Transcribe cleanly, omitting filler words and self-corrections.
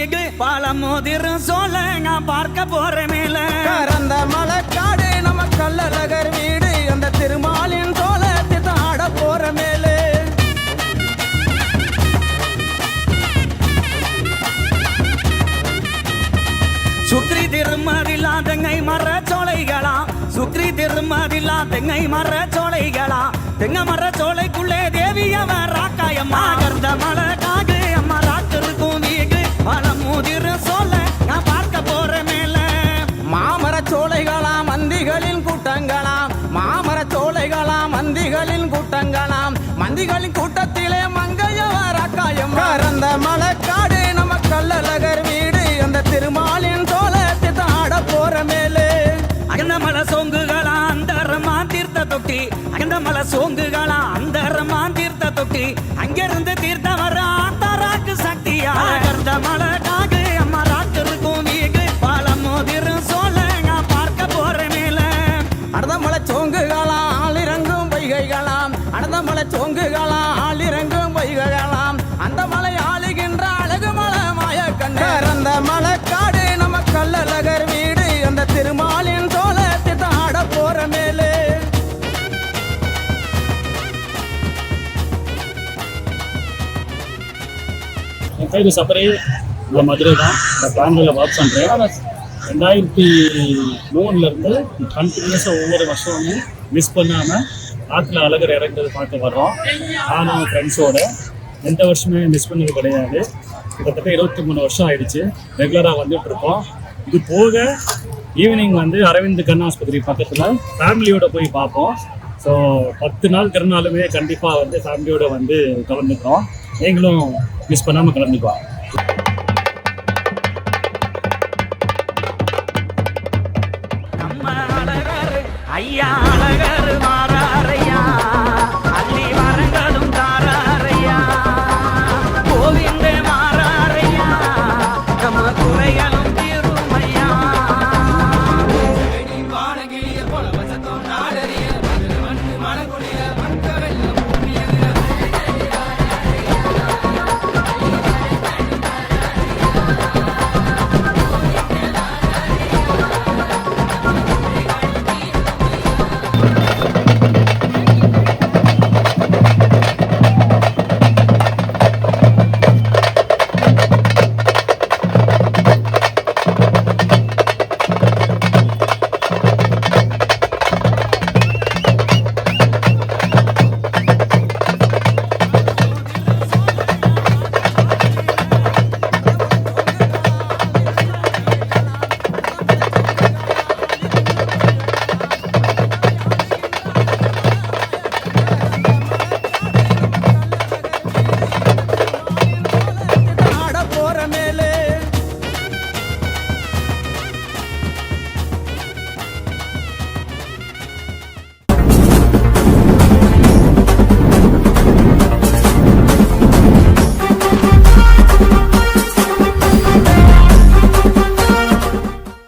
வீடு பழமுதிரும் சோலை நான் பார்க்க போறேன் மேல கறந்த மலைக்காடு நம்ம கள்ளழகர் வீடு அந்த திருமாலின் சோலை ஆட போற மேலே சுக்ரி திருமதிலா தெங்கை மர சோலைகளாம் சுக்ரி திருமதிலா தெங்கை மர சோலைகளாம் தெங்க மர சோலைக்குள்ளே தேவியவ ராக்காயம்மா கர்ந்த மலை காகு அம்மா ராத்திருக்கும் வீடு பழமுதிரு சோலை நான் பார்க்க போற மேல மாமர சோலைகளாம் மந்திகளின் கூட்டங்களாம் மாமர சோலைகளாம் மந்திகளின் கூட்டங்களாம் மந்திகளின் கூட்டத்திலே மங்கையவ ராக்காயம் கறந்த மலைக்காடு நம்ம கள்ளழகர் வீடு அந்த திருமாலின் சோலை ஆட போற மேலே அகந்த மலை சோங்குகளா அந்தரமா தீர்த்த தொட்டி அகந்த மலை சோங்குகளா அந்தரமா தீர்த்த தொட்டி அங்கிருந்து தீர்த்த வர ஆத்தாராக்கு சக்தியா அகர்ந்த மலை காகு அம்மா ராத்திருக்கும் வீடு பழமுதிரும் சோலை நான் பார்க்க போற மேல அடதமலை சோங்குகளாம் ஆளிறங்கும் வைகைகளாம் அடதமலை சோங்குகளாம் ஆளிறங்கும் வைகைகளாம் அந்த மலை ஆளுகின்ற அழகு மலை மாய கண்ணந்த மலைக்காடு நம்ம கள்ளழகர் வீடு அந்த திருமாலின் சோலை ஆட போற மேலே என் பேர் சபரி, நான் மதுரை தான். நான் பேங்கில் ஒர்க் பண்ணுறேன். 2003 கண்டினியூஸாக ஒவ்வொரு வருஷமும் மிஸ் பண்ணாமல் ஆற்றுல அழகர் இறங்குறது பார்க்க வர்றோம். நானும் ஃப்ரெண்ட்ஸோட எந்த வருஷமே மிஸ் பண்ணது கிடையாது. கிட்டத்தட்ட 23 வருஷம் ஆயிடுச்சு. ரெகுலராக வந்துட்டுருக்கோம். இது போக ஈவினிங் வந்து அரவிந்த் கண் ஆஸ்பத்திரி பக்கத்தில் ஃபேமிலியோட போய் பார்ப்போம். ஸோ 10 நாள் திருநாளுமே கண்டிப்பாக வந்து ஃபேமிலியோட வந்து கலந்துக்கிறோம். நீங்களும் மிஸ் பண்ணாமல் கலந்துக்குவோம்.